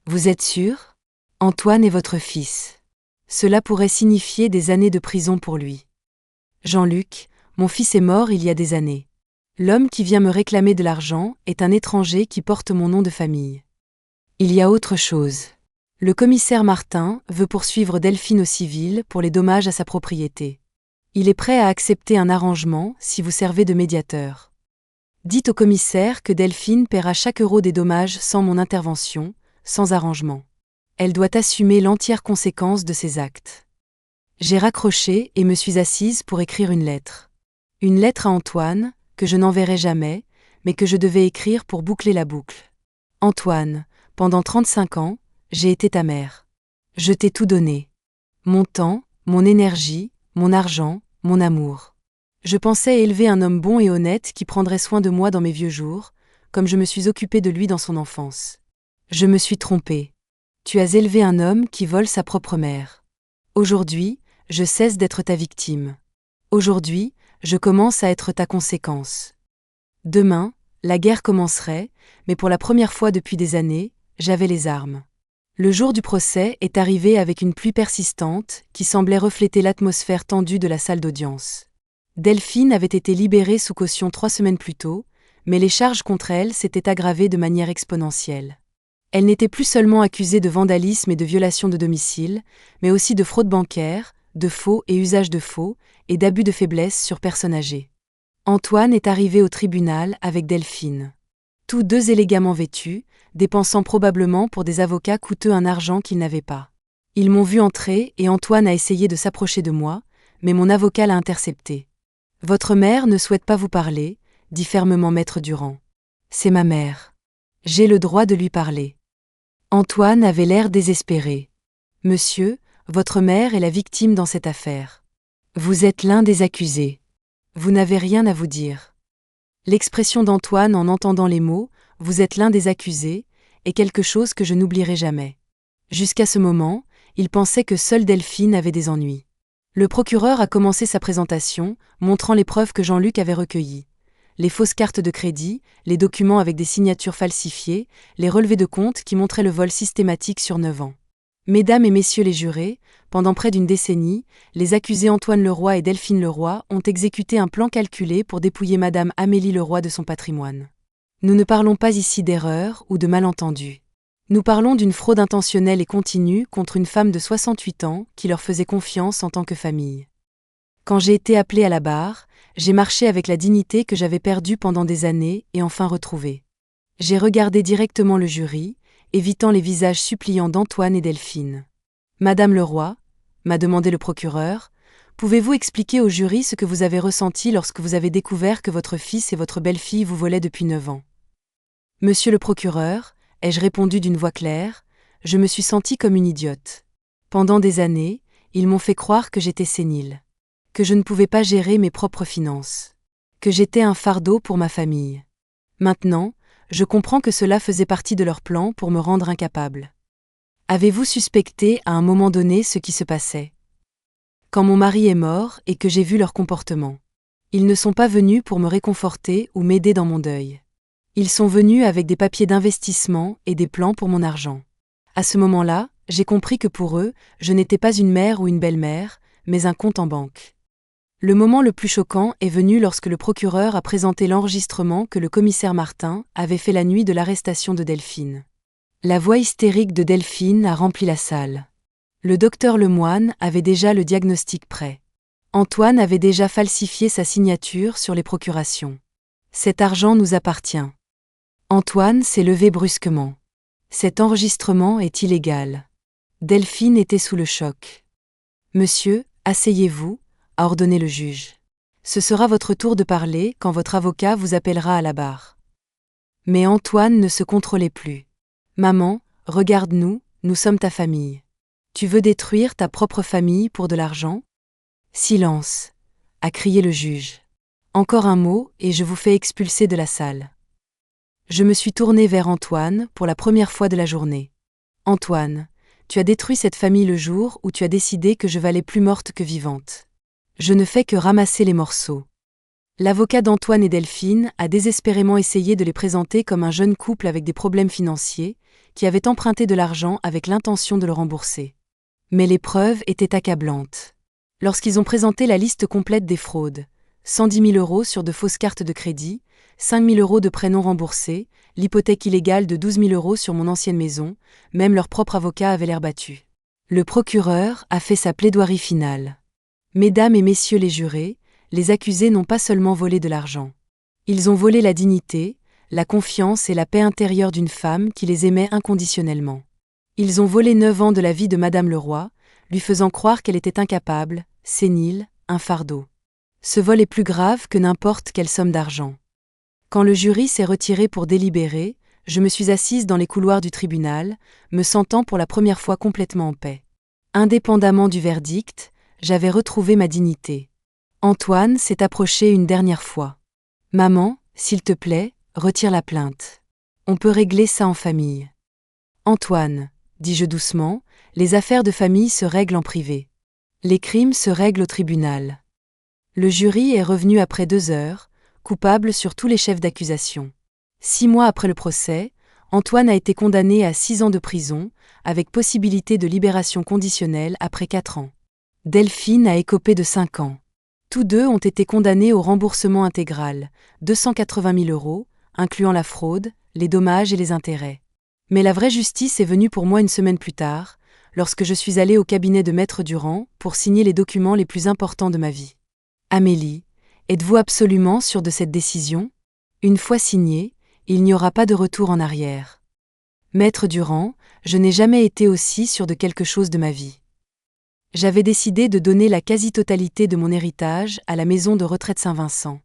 Vous êtes sûr ? Antoine est votre fils. Cela pourrait signifier des années de prison pour lui. Jean-Luc, mon fils est mort il y a des années. L'homme qui vient me réclamer de l'argent est un étranger qui porte mon nom de famille. Il y a autre chose. Le commissaire Martin veut poursuivre Delphine au civil pour les dommages à sa propriété. Il est prêt à accepter un arrangement si vous servez de médiateur. Dites au commissaire que Delphine paiera chaque euro des dommages sans mon intervention, sans arrangement. Elle doit assumer l'entière conséquence de ses actes. J'ai raccroché et me suis assise pour écrire une lettre. Une lettre à Antoine, que je n'enverrai jamais, mais que je devais écrire pour boucler la boucle. Antoine, pendant 35 ans, j'ai été ta mère. Je t'ai tout donné. Mon temps, mon énergie, mon argent, mon amour. Je pensais élever un homme bon et honnête qui prendrait soin de moi dans mes vieux jours, comme je me suis occupée de lui dans son enfance. Je me suis trompée. Tu as élevé un homme qui vole sa propre mère. Aujourd'hui, je cesse d'être ta victime. Aujourd'hui, je commence à être ta conséquence. Demain, la guerre commencerait, mais pour la première fois depuis des années, j'avais les armes. Le jour du procès est arrivé avec une pluie persistante qui semblait refléter l'atmosphère tendue de la salle d'audience. Delphine avait été libérée sous caution 3 semaines plus tôt, mais les charges contre elle s'étaient aggravées de manière exponentielle. Elle n'était plus seulement accusée de vandalisme et de violation de domicile, mais aussi de fraude bancaire, de faux et usage de faux, et d'abus de faiblesse sur personnes âgées. Antoine est arrivé au tribunal avec Delphine. Tous deux élégamment vêtus, dépensant probablement pour des avocats coûteux un argent qu'ils n'avaient pas. Ils m'ont vu entrer et Antoine a essayé de s'approcher de moi, mais mon avocat l'a intercepté. « Votre mère ne souhaite pas vous parler », dit fermement Maître Durand. « C'est ma mère. J'ai le droit de lui parler. » Antoine avait l'air désespéré. « Monsieur, votre mère est la victime dans cette affaire. Vous êtes l'un des accusés. Vous n'avez rien à vous dire. » L'expression d'Antoine en entendant les mots « vous êtes l'un des accusés » est quelque chose que je n'oublierai jamais. Jusqu'à ce moment, il pensait que seule Delphine avait des ennuis. Le procureur a commencé sa présentation, montrant les preuves que Jean-Luc avait recueillies. Les fausses cartes de crédit, les documents avec des signatures falsifiées, les relevés de compte qui montraient le vol systématique sur 9 ans. Mesdames et messieurs les jurés, pendant près d'une décennie, les accusés Antoine Leroy et Delphine Leroy ont exécuté un plan calculé pour dépouiller Madame Amélie Leroy de son patrimoine. Nous ne parlons pas ici d'erreur ou de malentendu. Nous parlons d'une fraude intentionnelle et continue contre une femme de 68 ans qui leur faisait confiance en tant que famille. Quand j'ai été appelée à la barre, j'ai marché avec la dignité que j'avais perdue pendant des années et enfin retrouvée. J'ai regardé directement le jury, évitant les visages suppliants d'Antoine et Delphine. « Madame Leroy », m'a demandé le procureur, « pouvez-vous expliquer au jury ce que vous avez ressenti lorsque vous avez découvert que votre fils et votre belle-fille vous volaient depuis 9 ans ? » « Monsieur le procureur », ai-je répondu d'une voix claire, « je me suis sentie comme une idiote. Pendant des années, ils m'ont fait croire que j'étais sénile, que je ne pouvais pas gérer mes propres finances, que j'étais un fardeau pour ma famille. Maintenant, je comprends que cela faisait partie de leur plan pour me rendre incapable. Avez-vous suspecté à un moment donné ce qui se passait ? Quand mon mari est mort et que j'ai vu leur comportement, ils ne sont pas venus pour me réconforter ou m'aider dans mon deuil. Ils sont venus avec des papiers d'investissement et des plans pour mon argent. À ce moment-là, j'ai compris que pour eux, je n'étais pas une mère ou une belle-mère, mais un compte en banque. Le moment le plus choquant est venu lorsque le procureur a présenté l'enregistrement que le commissaire Martin avait fait la nuit de l'arrestation de Delphine. La voix hystérique de Delphine a rempli la salle. Le docteur Lemoine avait déjà le diagnostic prêt. Antoine avait déjà falsifié sa signature sur les procurations. Cet argent nous appartient. Antoine s'est levé brusquement. Cet enregistrement est illégal. Delphine était sous le choc. « Monsieur, asseyez-vous », a ordonné le juge. « Ce sera votre tour de parler quand votre avocat vous appellera à la barre. » Mais Antoine ne se contrôlait plus. « Maman, regarde-nous, nous sommes ta famille. Tu veux détruire ta propre famille pour de l'argent ? » « Silence », a crié le juge. « Encore un mot et je vous fais expulser de la salle. » Je me suis tournée vers Antoine pour la première fois de la journée. « Antoine, tu as détruit cette famille le jour où tu as décidé que je valais plus morte que vivante. Je ne fais que ramasser les morceaux. » L'avocat d'Antoine et Delphine a désespérément essayé de les présenter comme un jeune couple avec des problèmes financiers, qui avait emprunté de l'argent avec l'intention de le rembourser. Mais les preuves étaient accablantes. Lorsqu'ils ont présenté la liste complète des fraudes, 110 000 € sur de fausses cartes de crédit, 5 000 € de prêts non remboursés, l'hypothèque illégale de 12 000 € sur mon ancienne maison, même leur propre avocat avait l'air battu. Le procureur a fait sa plaidoirie finale. Mesdames et messieurs les jurés, les accusés n'ont pas seulement volé de l'argent. Ils ont volé la dignité, la confiance et la paix intérieure d'une femme qui les aimait inconditionnellement. Ils ont volé 9 ans de la vie de Madame Leroy, lui faisant croire qu'elle était incapable, sénile, un fardeau. Ce vol est plus grave que n'importe quelle somme d'argent. Quand le jury s'est retiré pour délibérer, je me suis assise dans les couloirs du tribunal, me sentant pour la première fois complètement en paix. Indépendamment du verdict, j'avais retrouvé ma dignité. Antoine s'est approché une dernière fois. « Maman, s'il te plaît, retire la plainte. On peut régler ça en famille. » « Antoine, dis-je doucement, les affaires de famille se règlent en privé. Les crimes se règlent au tribunal. » Le jury est revenu après 2 heures, coupable sur tous les chefs d'accusation. 6 mois après le procès, Antoine a été condamné à 6 ans de prison, avec possibilité de libération conditionnelle après 4 ans. Delphine a écopé de 5 ans. Tous deux ont été condamnés au remboursement intégral, 280 000 €, incluant la fraude, les dommages et les intérêts. Mais la vraie justice est venue pour moi une semaine plus tard, lorsque je suis allée au cabinet de Maître Durand pour signer les documents les plus importants de ma vie. Amélie, êtes-vous absolument sûre de cette décision ? Une fois signée, il n'y aura pas de retour en arrière. Maître Durand, je n'ai jamais été aussi sûre de quelque chose de ma vie. J'avais décidé de donner la quasi-totalité de mon héritage à la maison de retraite Saint-Vincent.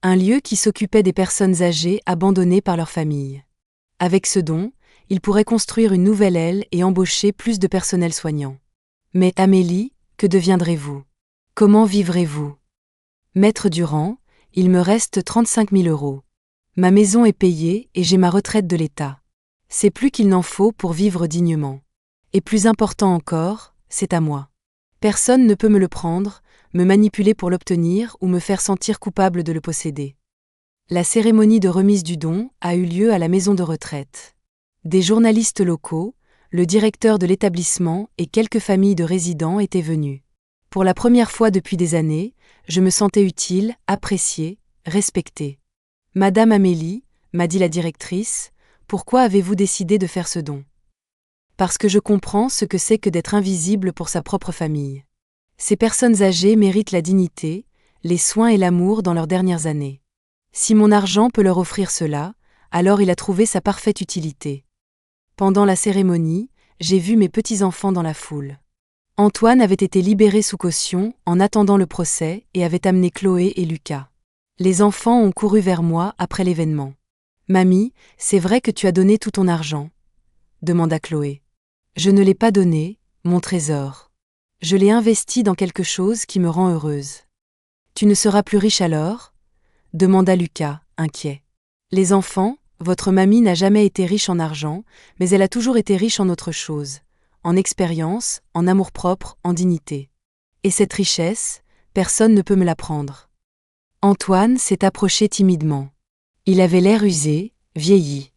Un lieu qui s'occupait des personnes âgées abandonnées par leur famille. Avec ce don, il pourrait construire une nouvelle aile et embaucher plus de personnel soignant. Mais Amélie, que deviendrez-vous ? Comment vivrez-vous ? Maître Durand, il me reste 35 000 €. Ma maison est payée et j'ai ma retraite de l'État. C'est plus qu'il n'en faut pour vivre dignement. Et plus important encore, c'est à moi. Personne ne peut me le prendre, me manipuler pour l'obtenir ou me faire sentir coupable de le posséder. La cérémonie de remise du don a eu lieu à la maison de retraite. Des journalistes locaux, le directeur de l'établissement et quelques familles de résidents étaient venus. Pour la première fois depuis des années, je me sentais utile, appréciée, respectée. « Madame Amélie, » m'a dit la directrice, « pourquoi avez-vous décidé de faire ce don ? » Parce que je comprends ce que c'est que d'être invisible pour sa propre famille. Ces personnes âgées méritent la dignité, les soins et l'amour dans leurs dernières années. Si mon argent peut leur offrir cela, alors il a trouvé sa parfaite utilité. Pendant la cérémonie, j'ai vu mes petits-enfants dans la foule. Antoine avait été libéré sous caution en attendant le procès et avait amené Chloé et Lucas. Les enfants ont couru vers moi après l'événement. « Mamie, c'est vrai que tu as donné tout ton argent ?» demanda Chloé. « Je ne l'ai pas donné, mon trésor. Je l'ai investi dans quelque chose qui me rend heureuse. »« Tu ne seras plus riche alors ?» demanda Lucas, inquiet. « Les enfants, votre mamie n'a jamais été riche en argent, mais elle a toujours été riche en autre chose, en expérience, en amour-propre, en dignité. Et cette richesse, personne ne peut me la prendre. » Antoine s'est approché timidement. Il avait l'air usé, vieilli.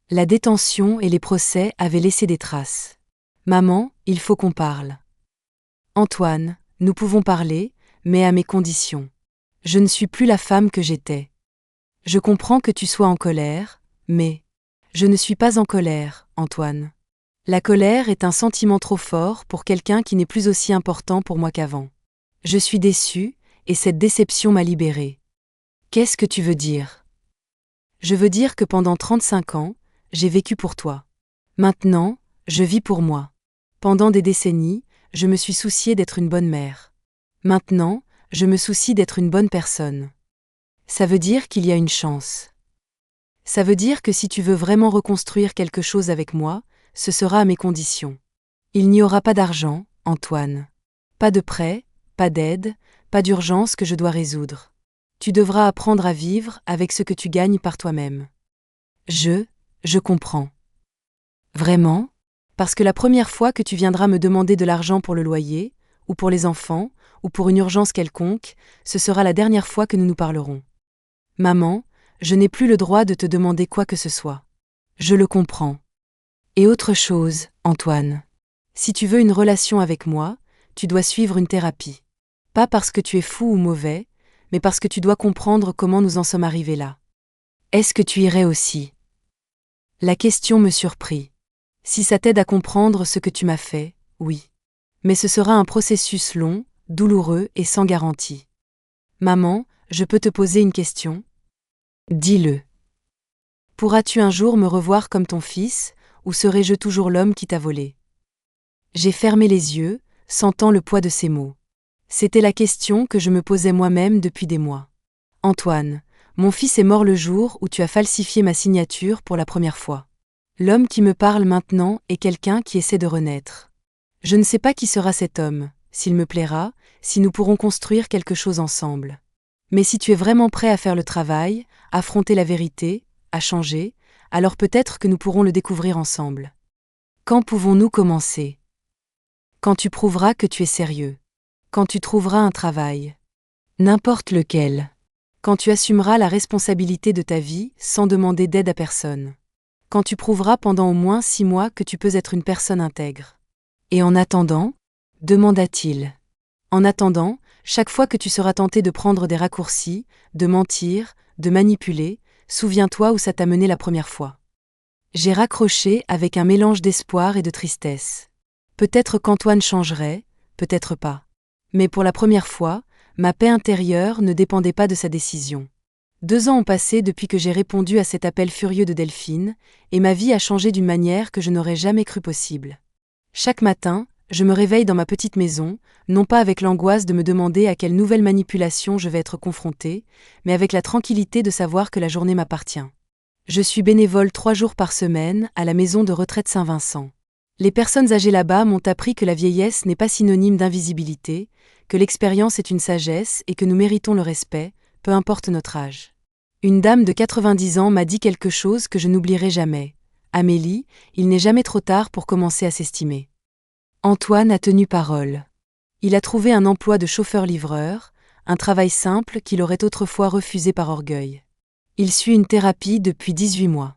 La détention et les procès avaient laissé des traces. « Maman, il faut qu'on parle. »« Antoine, nous pouvons parler, mais à mes conditions. Je ne suis plus la femme que j'étais. Je comprends que tu sois en colère, mais je ne suis pas en colère, Antoine. La colère est un sentiment trop fort pour quelqu'un qui n'est plus aussi important pour moi qu'avant. Je suis déçue, et cette déception m'a libérée. Qu'est-ce que tu veux dire ? Je veux dire que pendant 35 ans, j'ai vécu pour toi. Maintenant, je vis pour moi. Pendant des décennies, je me suis souciée d'être une bonne mère. Maintenant, je me soucie d'être une bonne personne. Ça veut dire qu'il y a une chance. Ça veut dire que si tu veux vraiment reconstruire quelque chose avec moi, ce sera à mes conditions. Il n'y aura pas d'argent, Antoine. Pas de prêt, pas d'aide, pas d'urgence que je dois résoudre. Tu devras apprendre à vivre avec ce que tu gagnes par toi-même. Je comprends. Vraiment ? Parce que la première fois que tu viendras me demander de l'argent pour le loyer, ou pour les enfants, ou pour une urgence quelconque, ce sera la dernière fois que nous nous parlerons. Maman, je n'ai plus le droit de te demander quoi que ce soit. Je le comprends. Et autre chose, Antoine. Si tu veux une relation avec moi, tu dois suivre une thérapie. Pas parce que tu es fou ou mauvais, mais parce que tu dois comprendre comment nous en sommes arrivés là. Est-ce que tu irais aussi ? La question me surprit. Si ça t'aide à comprendre ce que tu m'as fait, oui. Mais ce sera un processus long, douloureux et sans garantie. Maman, je peux te poser une question ? Dis-le. Pourras-tu un jour me revoir comme ton fils, ou serai-je toujours l'homme qui t'a volé ? J'ai fermé les yeux, sentant le poids de ces mots. C'était la question que je me posais moi-même depuis des mois. Antoine, mon fils est mort le jour où tu as falsifié ma signature pour la première fois. L'homme qui me parle maintenant est quelqu'un qui essaie de renaître. Je ne sais pas qui sera cet homme, s'il me plaira, si nous pourrons construire quelque chose ensemble. Mais si tu es vraiment prêt à faire le travail, à affronter la vérité, à changer, alors peut-être que nous pourrons le découvrir ensemble. Quand pouvons-nous commencer? Quand tu prouveras que tu es sérieux. Quand tu trouveras un travail. N'importe lequel. Quand tu assumeras la responsabilité de ta vie sans demander d'aide à personne. Quand tu prouveras pendant au moins 6 mois que tu peux être une personne intègre. Et en attendant, demanda-t-il. En attendant, chaque fois que tu seras tenté de prendre des raccourcis, de mentir, de manipuler, souviens-toi où ça t'a mené la première fois. J'ai raccroché avec un mélange d'espoir et de tristesse. Peut-être qu'Antoine changerait, peut-être pas. Mais pour la première fois, ma paix intérieure ne dépendait pas de sa décision. 2 ans ont passé depuis que j'ai répondu à cet appel furieux de Delphine, et ma vie a changé d'une manière que je n'aurais jamais cru possible. Chaque matin, je me réveille dans ma petite maison, non pas avec l'angoisse de me demander à quelle nouvelle manipulation je vais être confrontée, mais avec la tranquillité de savoir que la journée m'appartient. Je suis bénévole 3 jours par semaine à la maison de retraite Saint-Vincent. Les personnes âgées là-bas m'ont appris que la vieillesse n'est pas synonyme d'invisibilité, que l'expérience est une sagesse et que nous méritons le respect, peu importe notre âge. Une dame de 90 ans m'a dit quelque chose que je n'oublierai jamais. Amélie, il n'est jamais trop tard pour commencer à s'estimer. Antoine a tenu parole. Il a trouvé un emploi de chauffeur-livreur, un travail simple qu'il aurait autrefois refusé par orgueil. Il suit une thérapie depuis 18 mois.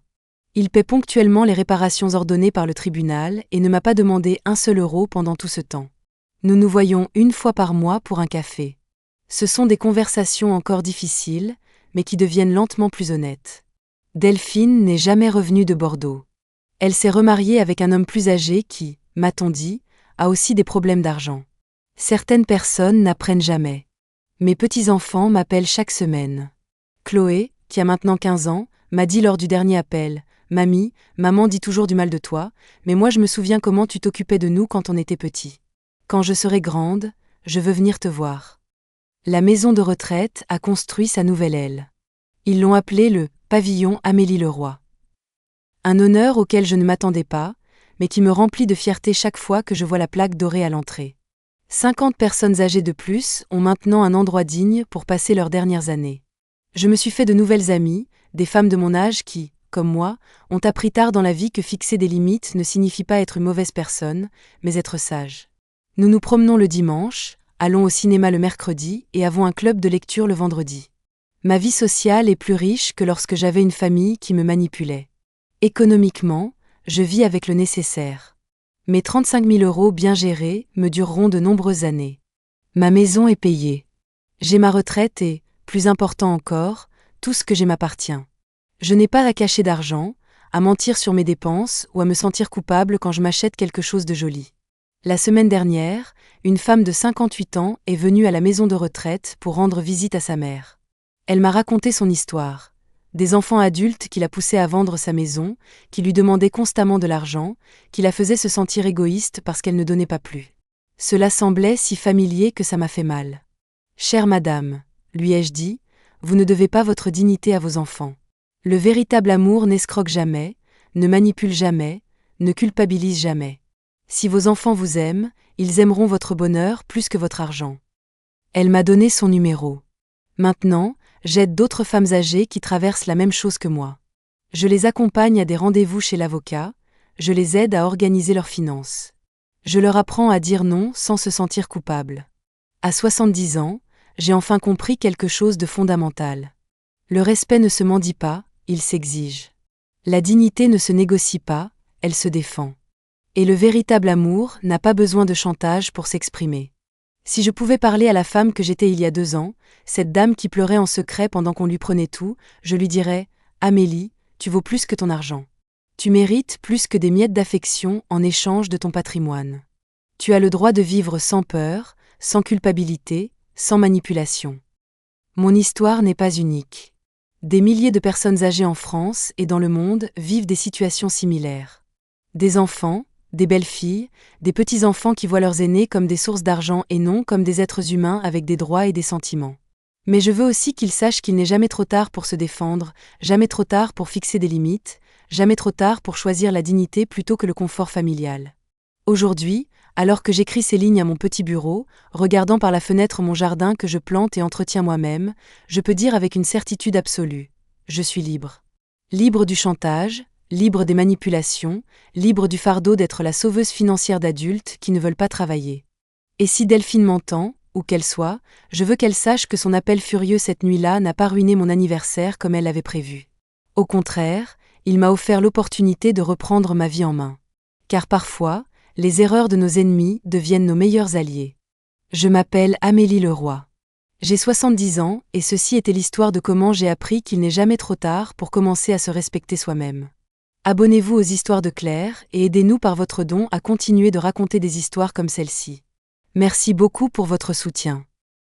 Il paie ponctuellement les réparations ordonnées par le tribunal et ne m'a pas demandé un seul euro pendant tout ce temps. Nous nous voyons 1 fois par mois pour un café. Ce sont des conversations encore difficiles, mais qui deviennent lentement plus honnêtes. Delphine n'est jamais revenue de Bordeaux. Elle s'est remariée avec un homme plus âgé qui, m'a-t-on dit, a aussi des problèmes d'argent. Certaines personnes n'apprennent jamais. Mes petits-enfants m'appellent chaque semaine. Chloé, qui a maintenant 15 ans, m'a dit lors du dernier appel « Mamie, maman dit toujours du mal de toi, mais moi je me souviens comment tu t'occupais de nous quand on était petits. Quand je serai grande, je veux venir te voir. » La maison de retraite a construit sa nouvelle aile. Ils l'ont appelé le « pavillon Amélie Leroy ». Un honneur auquel je ne m'attendais pas, mais qui me remplit de fierté chaque fois que je vois la plaque dorée à l'entrée. 50 personnes âgées de plus ont maintenant un endroit digne pour passer leurs dernières années. Je me suis fait de nouvelles amies, des femmes de mon âge qui, comme moi, ont appris tard dans la vie que fixer des limites ne signifie pas être une mauvaise personne, mais être sage. Nous nous promenons le dimanche, allons au cinéma le mercredi et avons un club de lecture le vendredi. Ma vie sociale est plus riche que lorsque j'avais une famille qui me manipulait. Économiquement, je vis avec le nécessaire. Mes 35 000 € bien gérés me dureront de nombreuses années. Ma maison est payée. J'ai ma retraite et, plus important encore, tout ce que j'ai m'appartient. Je n'ai pas à cacher d'argent, à mentir sur mes dépenses ou à me sentir coupable quand je m'achète quelque chose de joli. La semaine dernière, une femme de 58 ans est venue à la maison de retraite pour rendre visite à sa mère. Elle m'a raconté son histoire. Des enfants adultes qui la poussaient à vendre sa maison, qui lui demandaient constamment de l'argent, qui la faisaient se sentir égoïste parce qu'elle ne donnait pas plus. Cela semblait si familier que ça m'a fait mal. « Chère madame, lui ai-je dit, vous ne devez pas votre dignité à vos enfants. Le véritable amour n'escroque jamais, ne manipule jamais, ne culpabilise jamais. Si vos enfants vous aiment, ils aimeront votre bonheur plus que votre argent. » Elle m'a donné son numéro. Maintenant, j'aide d'autres femmes âgées qui traversent la même chose que moi. Je les accompagne à des rendez-vous chez l'avocat, je les aide à organiser leurs finances. Je leur apprends à dire non sans se sentir coupable. À 70 ans, j'ai enfin compris quelque chose de fondamental. Le respect ne se mendie pas, il s'exige. La dignité ne se négocie pas, elle se défend. Et le véritable amour n'a pas besoin de chantage pour s'exprimer. Si je pouvais parler à la femme que j'étais il y a 2 ans, cette dame qui pleurait en secret pendant qu'on lui prenait tout, je lui dirais « Amélie, tu vaux plus que ton argent. Tu mérites plus que des miettes d'affection en échange de ton patrimoine. Tu as le droit de vivre sans peur, sans culpabilité, sans manipulation. » Mon histoire n'est pas unique. Des milliers de personnes âgées en France et dans le monde vivent des situations similaires. Des enfants, des belles-filles, des petits-enfants qui voient leurs aînés comme des sources d'argent et non comme des êtres humains avec des droits et des sentiments. Mais je veux aussi qu'ils sachent qu'il n'est jamais trop tard pour se défendre, jamais trop tard pour fixer des limites, jamais trop tard pour choisir la dignité plutôt que le confort familial. Aujourd'hui, alors que j'écris ces lignes à mon petit bureau, regardant par la fenêtre mon jardin que je plante et entretiens moi-même, je peux dire avec une certitude absolue: je suis libre. Libre du chantage, libre des manipulations, libre du fardeau d'être la sauveuse financière d'adultes qui ne veulent pas travailler. Et si Delphine m'entend, où qu'elle soit, je veux qu'elle sache que son appel furieux cette nuit-là n'a pas ruiné mon anniversaire comme elle l'avait prévu. Au contraire, il m'a offert l'opportunité de reprendre ma vie en main. Car parfois, les erreurs de nos ennemis deviennent nos meilleurs alliés. Je m'appelle Amélie Leroy. J'ai 70 ans et ceci était l'histoire de comment j'ai appris qu'il n'est jamais trop tard pour commencer à se respecter soi-même. Abonnez-vous aux histoires de Claire et aidez-nous par votre don à continuer de raconter des histoires comme celle-ci. Merci beaucoup pour votre soutien.